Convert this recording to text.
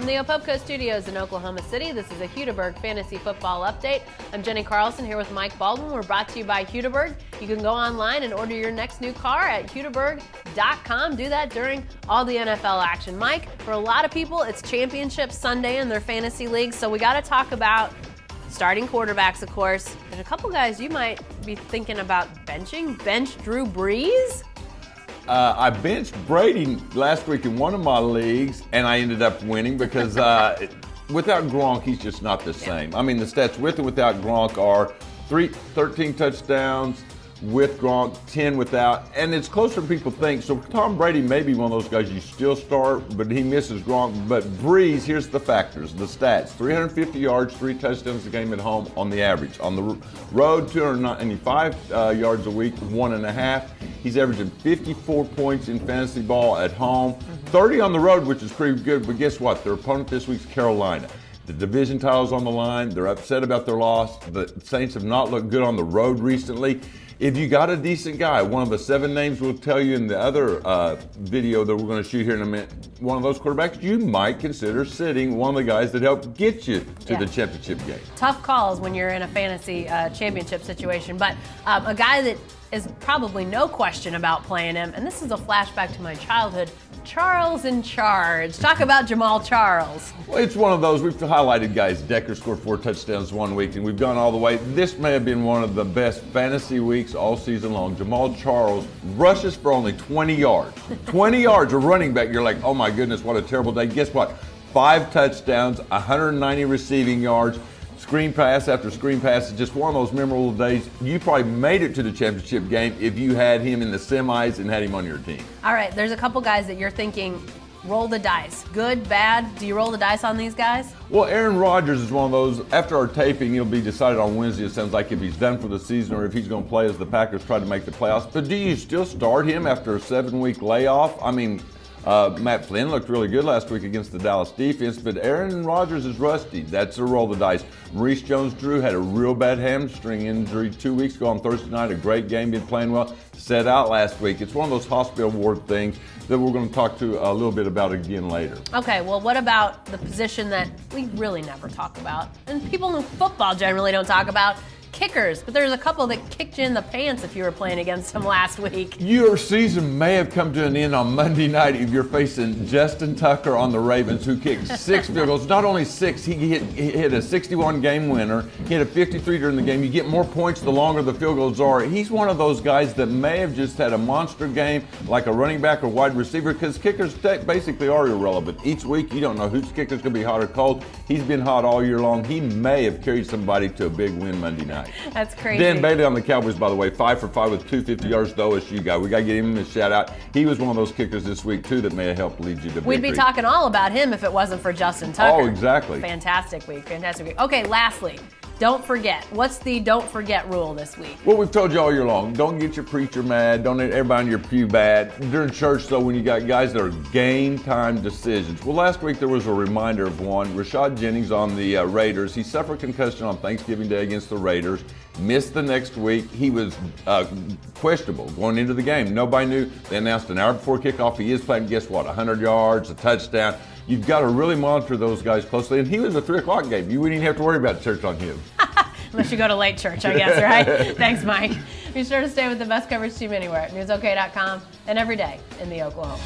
From the Opopco Studios in Oklahoma City, this is a Hudiburg Fantasy Football Update. I'm Jenny Carlson here with Mike Baldwin. We're brought to you by Hudiburg. You can go online and order your next new car at Hudiburg.com. Do that during all the NFL action. Mike, for a lot of people, it's Championship Sunday in their fantasy leagues, so we got to talk about starting quarterbacks, of course. There's a couple guys you might be thinking about benching. Bench Drew Brees? I benched Brady last week in one of my leagues, and I ended up winning because without Gronk, he's just not the same. I mean, the stats with and without Gronk are 13 touchdowns with Gronk, 10 without, and it's closer than people think. So Tom Brady may be one of those guys you still start, but he misses Gronk. But Brees, here's the factors, the stats: 350 yards, 3 touchdowns a game at home on the average. On the road, 295 yards a week, 1.5. He's averaging 54 points in fantasy ball at home, 30 on the road, which is pretty good. But guess what? Their opponent this week's Carolina. The division title's on the line. They're upset about their loss. The Saints have not looked good on the road recently. If you got a decent guy, one of the 7 names we'll tell you in the other video that we're going to shoot here in a minute, one of those quarterbacks, you might consider sitting one of the guys that helped get you to the championship game. Tough calls when you're in a fantasy championship situation, but a guy that is probably no question about playing him, and this is a flashback to my childhood, Charles in Charge. Talk about Jamal Charles. Well, it's one of those, we've highlighted guys. Decker scored 4 touchdowns one week, and we've gone all the way. This may have been one of the best fantasy weeks all season long. Jamal Charles rushes for only 20 yards. 20 yards, a running back. You're like, oh my goodness, what a terrible day. Guess what? 5 touchdowns, 190 receiving yards. Screen pass after screen pass is just one of those memorable days. You probably made it to the championship game if you had him in the semis and had him on your team. All right, there's a couple guys that you're thinking, roll the dice. Good, bad? Do you roll the dice on these guys? Well, Aaron Rodgers is one of those. After our taping, it'll be decided on Wednesday, it sounds like, if he's done for the season or if he's going to play as the Packers try to make the playoffs. But do you still start him after a 7-week layoff? I mean, Matt Flynn looked really good last week against the Dallas defense, but Aaron Rodgers is rusty. That's a roll of the dice. Maurice Jones-Drew had a real bad hamstring injury 2 weeks ago on Thursday night. A great game, been playing well. Set out last week. It's one of those hospital ward things that we're going to talk to a little bit about again later. Okay, well, what about the position that we really never talk about, and people in football generally don't talk about? Kickers, but there's a couple that kicked you in the pants if you were playing against them last week. Your season may have come to an end on Monday night if you're facing Justin Tucker on the Ravens, who kicked 6 field goals. Not only 6, he hit a 61-game winner. He hit a 53 during the game. You get more points the longer the field goals are. He's one of those guys that may have just had a monster game like a running back or wide receiver, because kickers basically are irrelevant. Each week you don't know whose kicker's going to be hot or cold. He's been hot all year long. He may have carried somebody to a big win Monday night. That's crazy. Dan Bailey on the Cowboys, by the way, 5 for 5 with 250 yards, the OSU guy. We got to give him a shout out. He was one of those kickers this week, too, that may have helped lead you to victory. We'd be talking all about him if it wasn't for Justin Tucker. Oh, exactly. Fantastic week. Okay, lastly, don't forget. What's the don't forget rule this week? Well, we've told you all year long, don't get your preacher mad. Don't let everybody in your pew bad. During church, though, when you got guys that are game time decisions. Well, last week there was a reminder of one. Rashad Jennings on the Raiders. He suffered concussion on Thanksgiving Day against the Raiders. Missed the next week. He was questionable going into the game. Nobody knew. They announced an hour before kickoff he is playing. Guess what? 100 yards, a touchdown. You've got to really monitor those guys closely. And he was a 3 o'clock game. You wouldn't even have to worry about church on him. Unless you go to late church, I guess, right? Thanks, Mike. Be sure to stay with the best coverage team anywhere at newsok.com and every day in the Oklahoma.